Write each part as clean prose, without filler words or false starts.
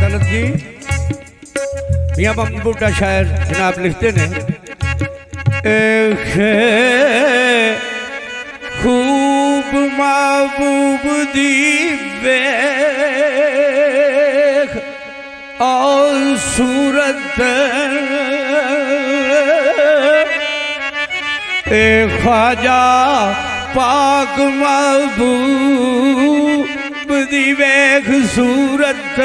अदालत जी मियां बूटा शायर जनाब लिखते ने खूब महबूब दी वेख और सूरत ख्वाजा पाक महबूब दी वेख सूरत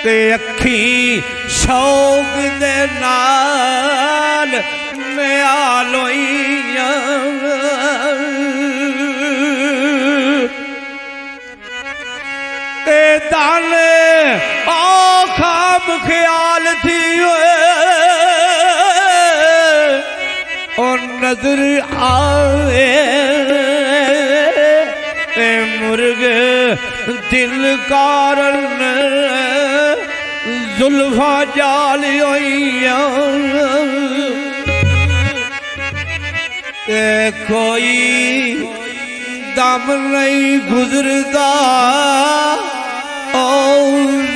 ते अखी शौक दे नाल म्यालोइयां ते दाने आखाब ख्याल थी और नजर आए मुर्ग दिल कारण जुल्फा जाल कोई दम नहीं गुजरता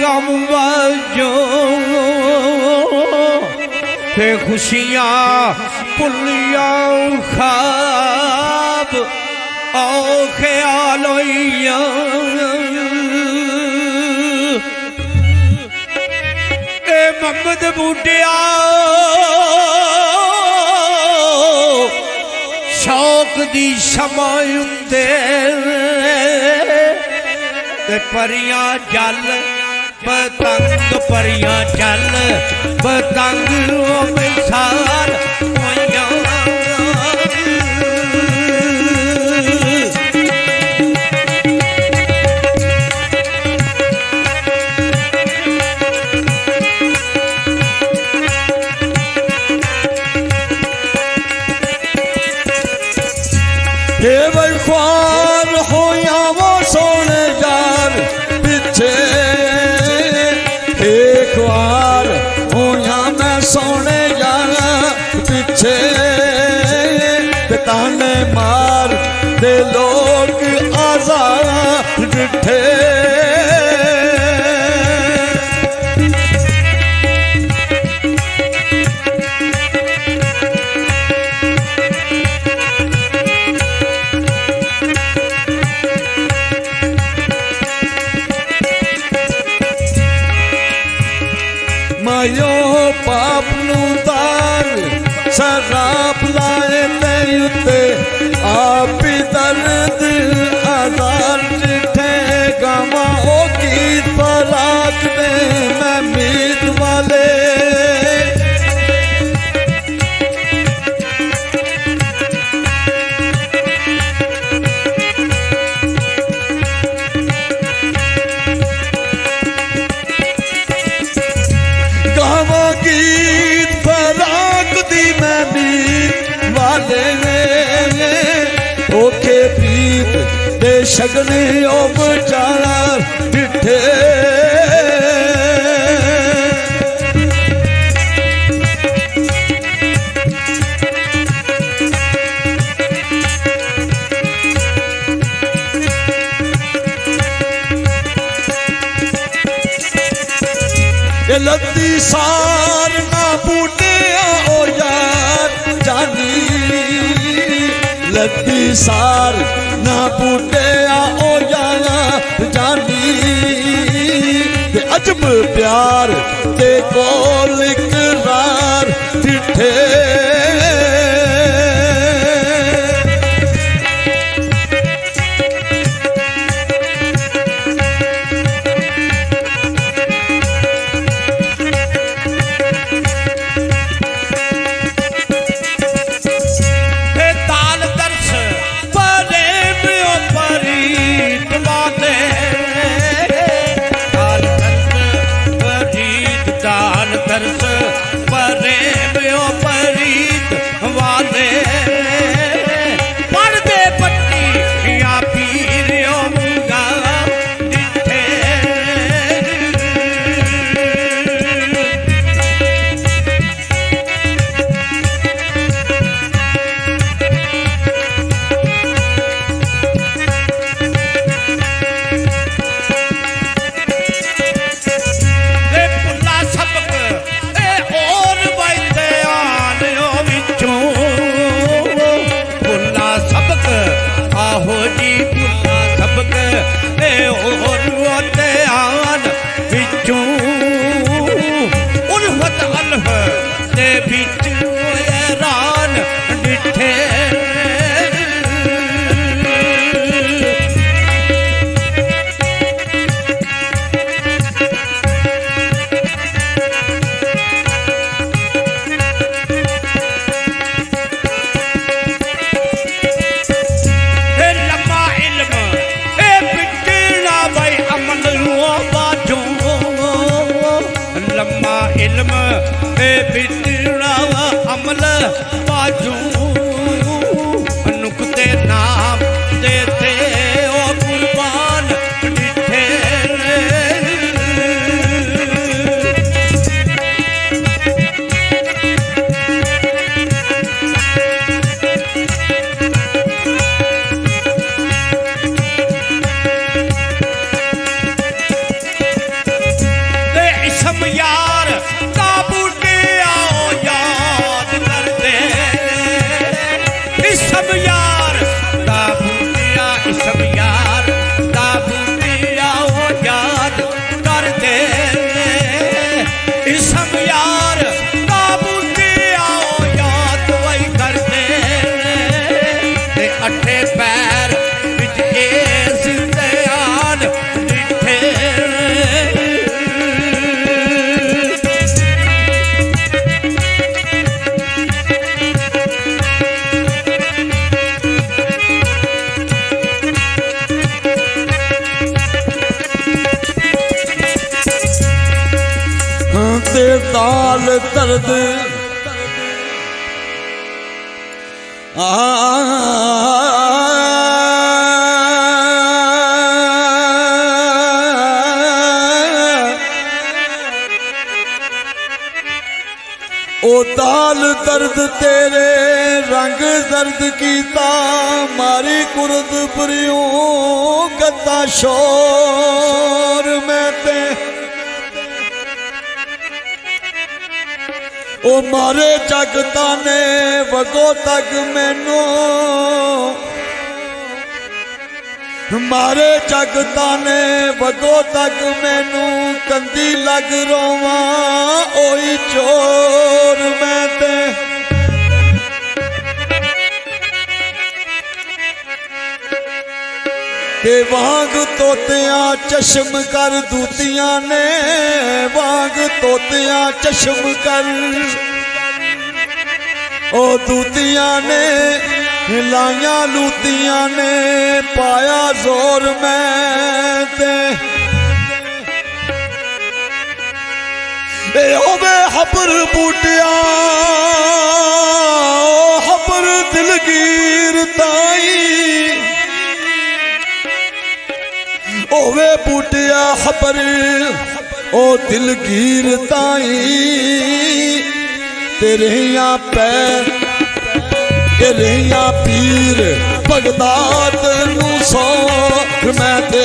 गम बाजो ते खुशियां पुलिया खाब ओ ख्याल मोहम्मद बूटिया शौक दी शमायुंदे ते परियां जल पतंग परियां जल पतंग मिसाल ख्वाब होया वो सोने यार पीछे एक बार होया मैं सोने यार पीछे ताने मार दे लोग आजाद डिठे मायो पाप दार शराब लाए ते आप दर्द आजार जिठे गवा की तलाक दे मैं मीत वाले ओके प्रीत दे शगने ओ बचारा डिठे लत्ती सार ना बूटे ओ यार जानी लत्ती सार ना बूटे ओ यार जानी अजब प्यार ते कोल इकरार डिठे ताल दर्द ए बिटड़ा अमल बाजू नुकते नाम देते ओ कुर्बान डिठे इसम यार का बूटे आओ याद कर दे इसम यार का बूटिया इसम यार का बूटिया ओ याद कर दे इसम यार का बूटिया ओ याद वही कर दे ते अठे पैर विच के सिंधियान डिठे ते दाल दर्द ओ दाल दर्द तेरे रंग दर्द कीता मारी कुरद परियों गद्दा शोर मैं ते ओ मारे जगता ने वगो तक मैनू मारे जगता ने वगो तक मैनू कंदी लग रोवा ओई चोर मैं ते वांग तोतिया चश्म कर दूतिया ने वांग तोतिया चश्म कर ओ दूतिया ने लाइया लूतिया ने पाया जोर मैं ते ओवे हबर बूटिया हबर दिलगीर ताई ओवे बूटिया खबर ओ दिलगीर ताई तेरिया पैर तेरिया पीर बगदाद नू सौ मैं दे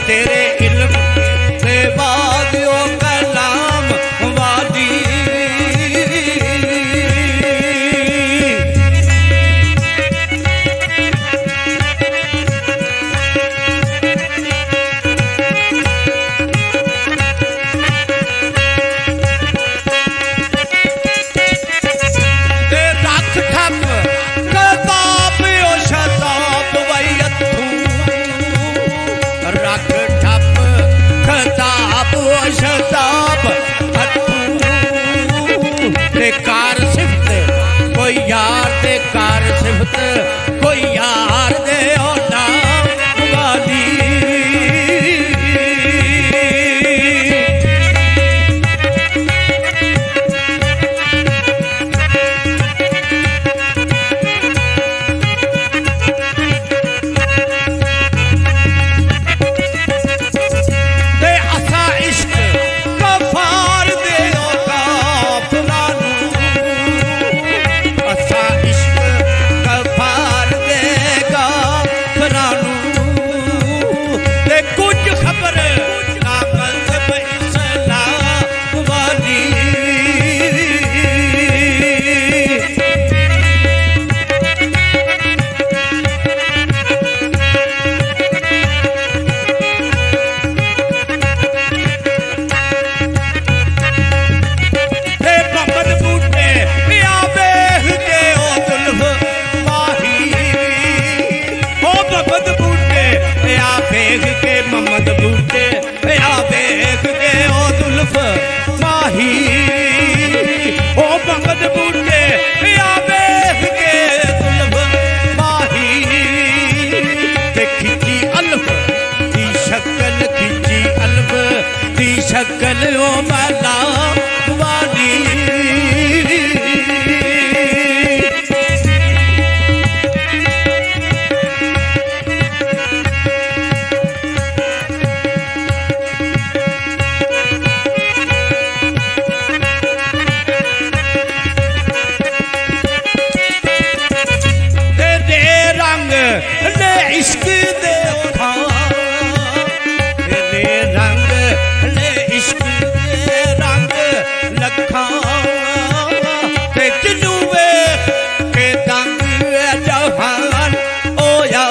तेरे इल्म से बाद ओ कलाम वादी रख ठप कताब ओ शताब वैयत रख ठप गलियों महला वाली तेरे रंग ने इश्क दे उठा तेरे रंग ने इश्क दे रंग लखा ते जिन्नू वेख के दंग जहान होया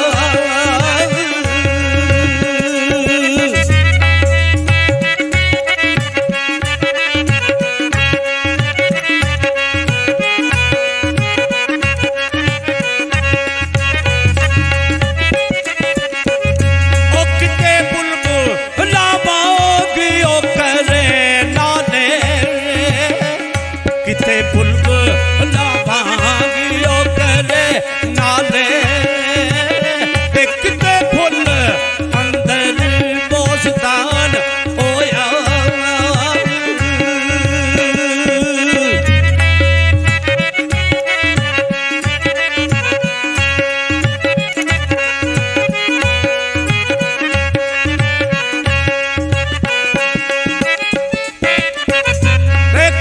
किते बुलबुला भांगियो करे नाले ते किते फुल अंदर बोस्तान होया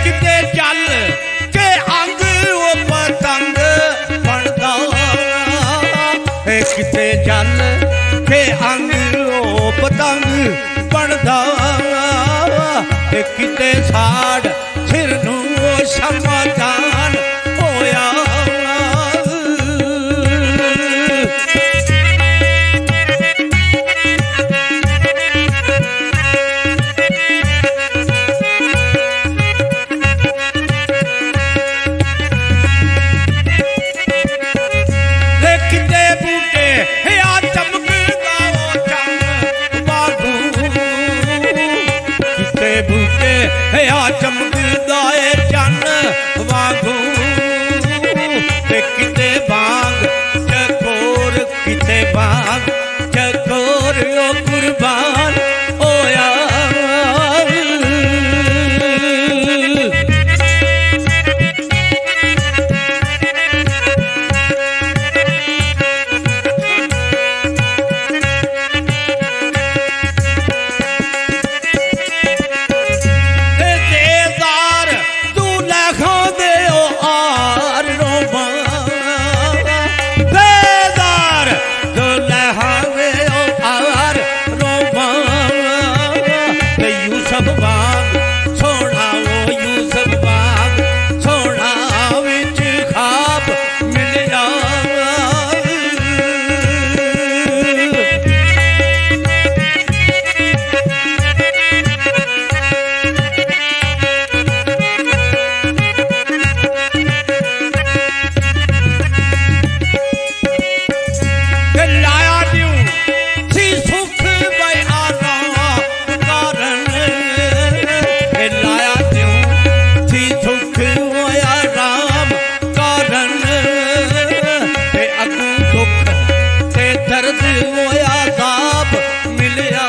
किते जल के अंग वो पतंग बनदा किते जल के अंग वो पतंग बनदा किते साड़ सिर नू समाधान होया किते बूटे या चमकदा ओ चंग वागू किते बूटे या चमकदा ए चन्न वागू ते किते बाग चकोर किते बाग चकोर ओ कुर्बान होया यूसुफ बाग सोना वो यूसुफ बाग सोना विच खाब मिलिया लाया दियूं सी सुख बई आराम कारण लाया दियूं सी सुख होया राम कारण ते अगू दुख ते दर्द होया दाब मिलिया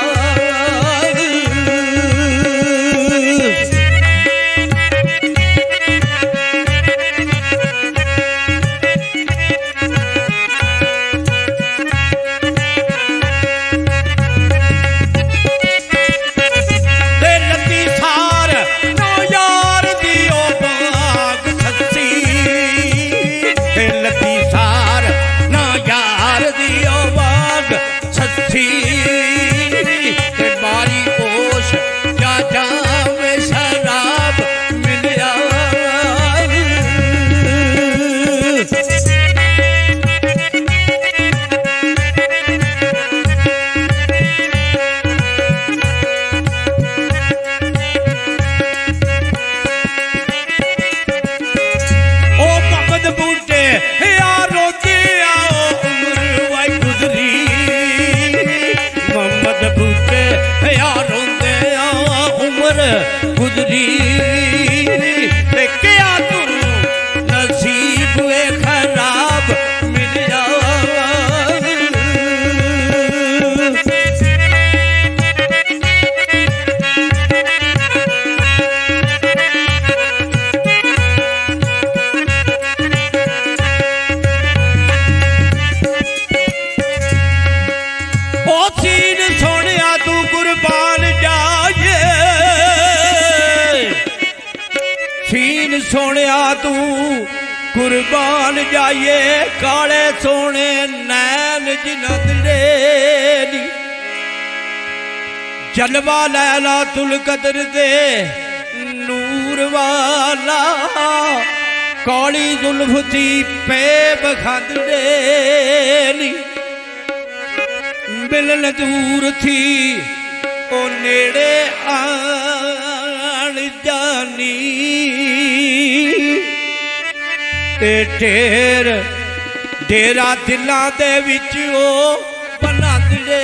बूटे यारो दिया उम्र वाई सोनिया तू कुर्बान जाइए काले सोने नैन जिनदे जलवा लैला तुल कदर दे नूर वाला काली जुल्फ थी पे बखदे मिलन दूर थी ओ नेड़े आन जानी ते ढेर डेरा दिलों दे विच ओ बनांदे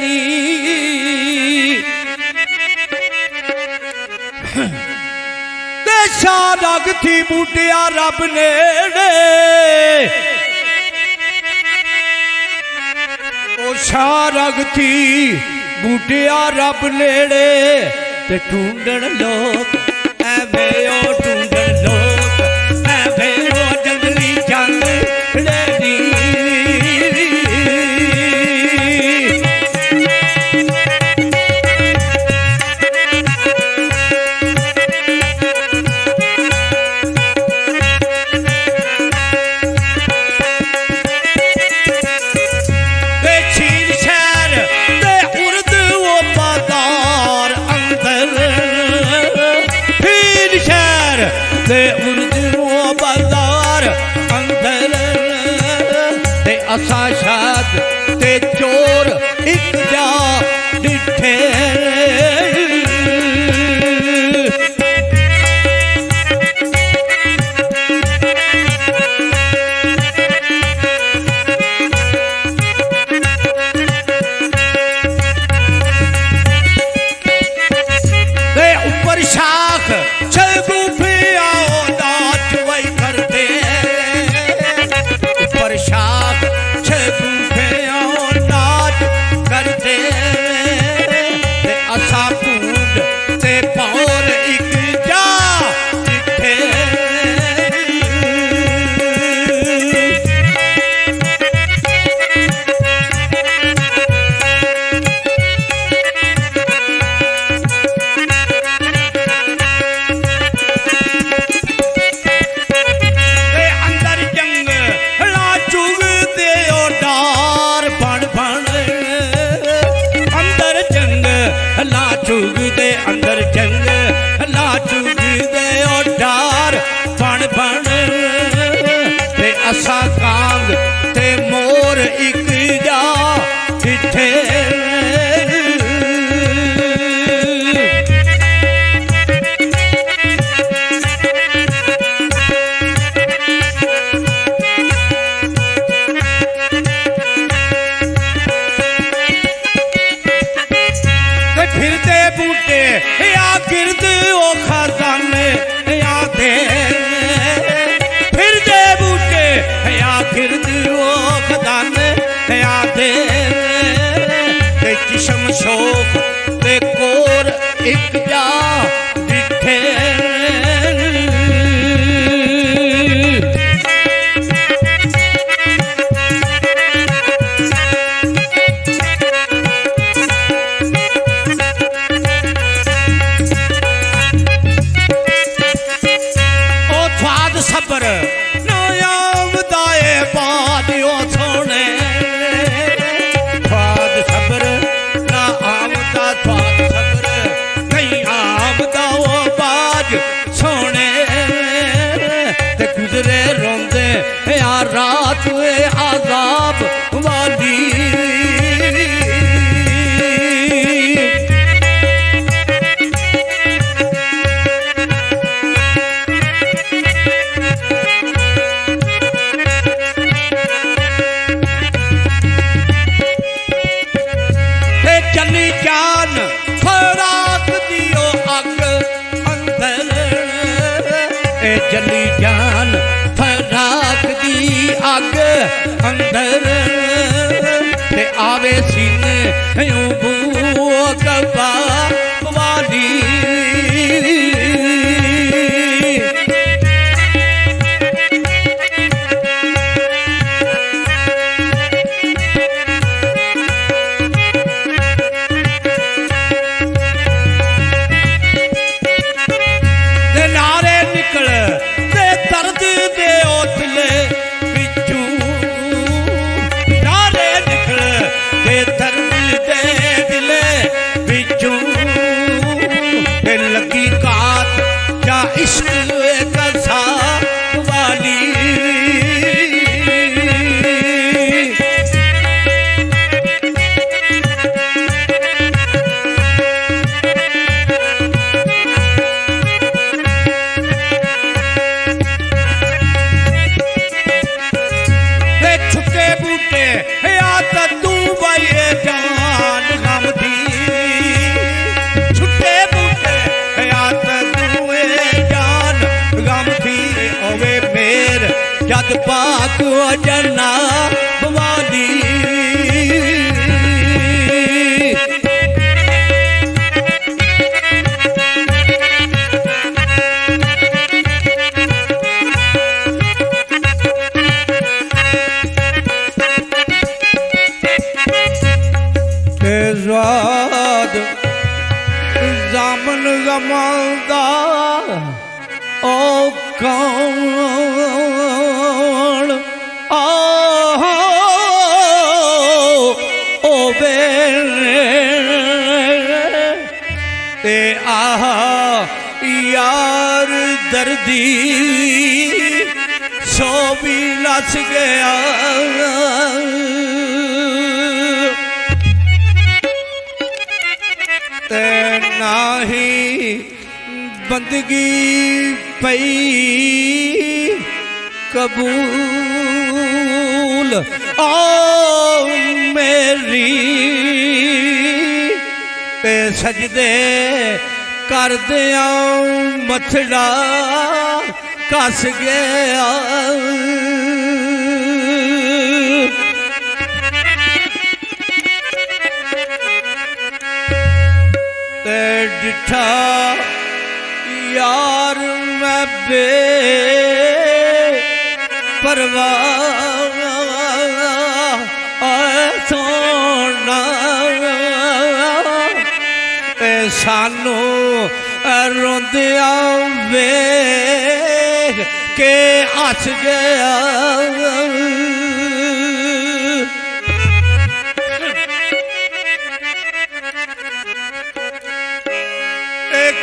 नी ते शारग थी बूटिया रब नेड़े ओ शारग थी बूटिया रब नेड़े ते ढूंढण लोग एवें ओ ढूंढण लोग एवें ओ जंगली जंग लेनी बाजार अंदर ते असा शाद ते चोर एक जा डिठे ऊपर शाख छगू शाख छे नाच करते असा ढूंढ ते पौर एक जा डिठे चुगदे अंदर जंग ला चुगदे ओ डार बन बन ते असा कांग ते मोर एक जा डिठे फिरते बूटे या गिरद ओ खजाने या दे फिरते बूटे या गिरद ओ खजाने या दे ते जिस्म शोक ते कोर एक जा डिठे सबर नायामदाए बादियो सोने स्वाद सबर ना आमदा स्वाद सबर नहीं आमदा वो बाज सोने ते गुजरे रोंदे या रात वे आजाब वाली चली जान फराक दियो अग अंदर चली जान फराक दी अग अंदर ते आवे सीने यूं बू गवा वाली बूटे या तो तू भाई जान गम दी छुट्टे बूटे या तो तू जान गम दी ओवे मेर जद पाक जना बवाली स्वाद जामन गमादा ओ कौन ओ ते आह यार दर्दी सो भी नस गया नाही बंदगी पई कबूल ओ मेरी ते सजदे कर दिया मथड़ा कस गया डिठा यार मैं बे परवाह सोना सानू रोंदिया वेख के हस गया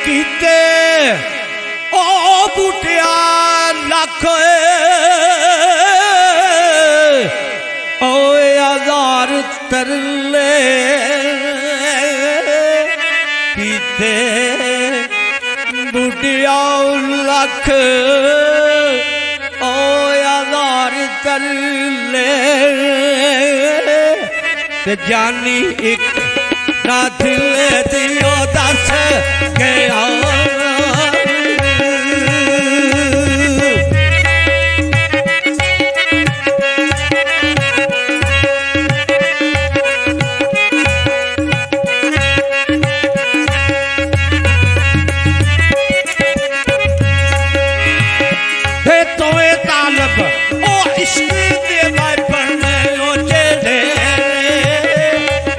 कीते ओ बूटिया लख ओ हजार तरले कीते बूटिया लख ओ हजार तरले ते जानी एक ना दिले दियो दस गया तोए तालब ओ इश्क दे भाई पढ़ने ओ जेड़े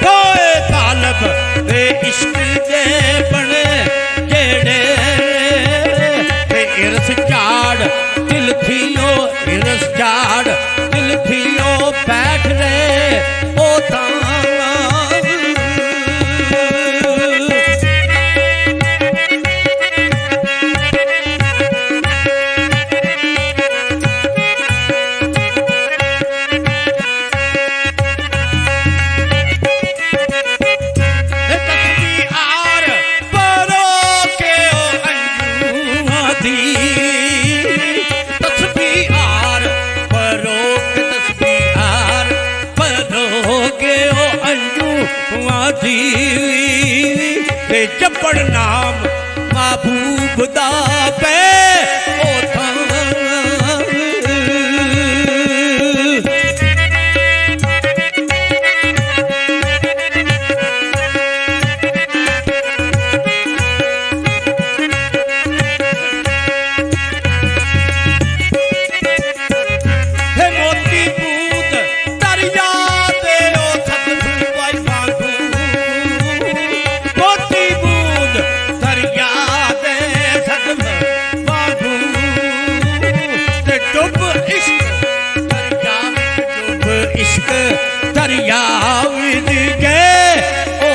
तोए तालब दे इश्क दे बने जेड़े ते इरस झाड़ दिल थियो इरस झाड़ दिल थियो बैठ रे ओ जपड़ नाम महबूब दा पे ओ मोती बूंद दरिया दे ओ सतगुरु भाई बांधू मोती बूंद दरिया दे सतगुरु बांधू ते डुब इश्क दरिया विच गए ओ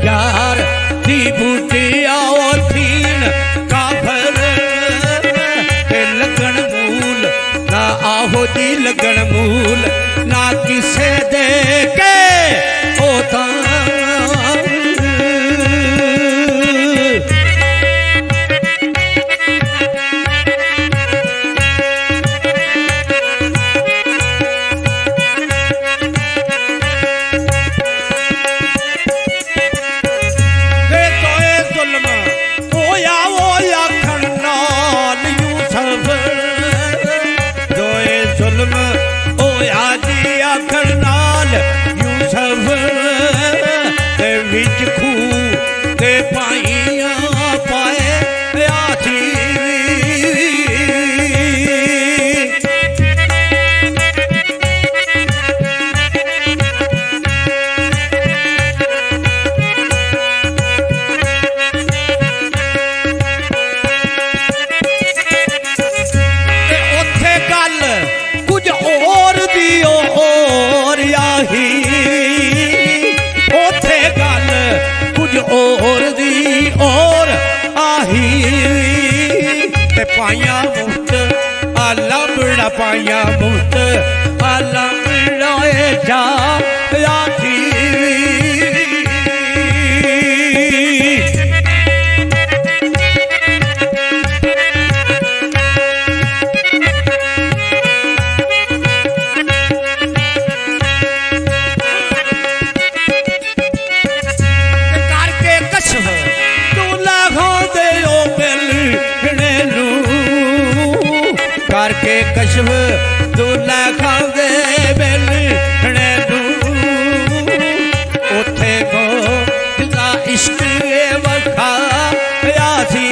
यार थी बूटिया ओ थीन काफर ते लगन मूल ना आहो जी लगन मूल ना किसे दे के होता और दी और आही ते पाया मुफ्त आला बड़ा पाया मुफ्त आला बड़ा जा आखी करके कशफ दूल्हा खांदे बिल उथे को जिदा इश्क वखा सी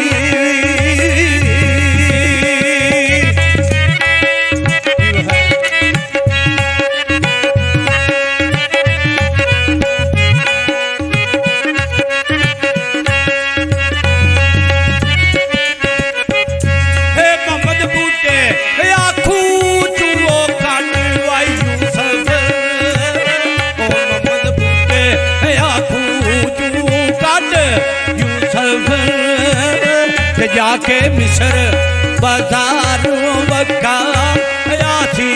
जाके मिस्र बाजारों बका थी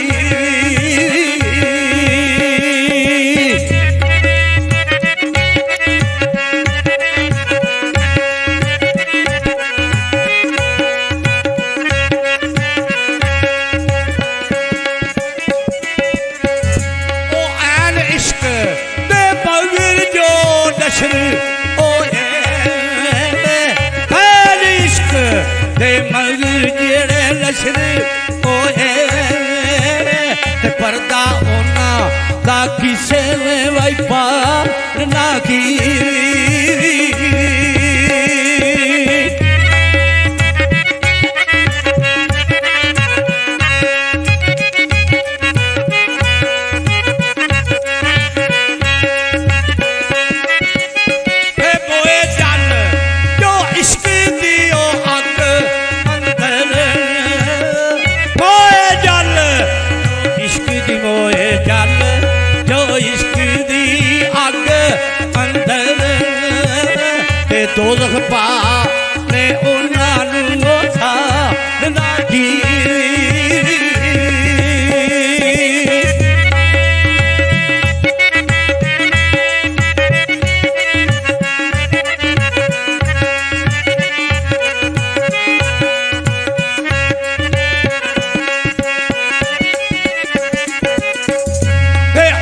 ओ ऐन इश्क दे बगैर जो नशर दे मगर जेड़े नशर होए ते पर्दा होना दा किसे वाई पार ना की दोज़ख पा ने उन्हां था ना की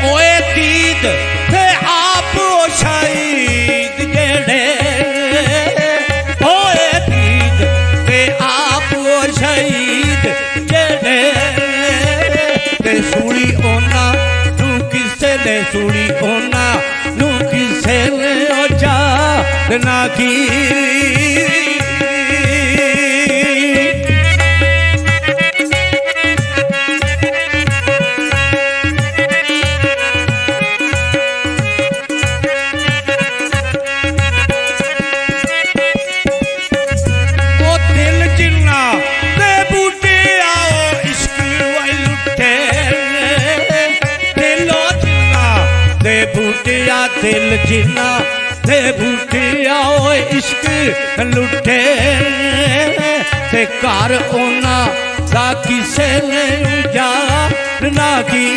ओए तीद थे आप शहीद जेड़े शहीद जेड़े ते सूली ओना नू किसे ने सूली ओना नू किसे ने जा ना की दिल जिन्ना दे बूटिया ओए ਲੁੱਟੇ ਤੇ ਘਰ ਉਹਨਾਂ ਦਾ ਕਿਸੇ ਨੇ ਉਜਾੜ ਨਾ ਕੀ।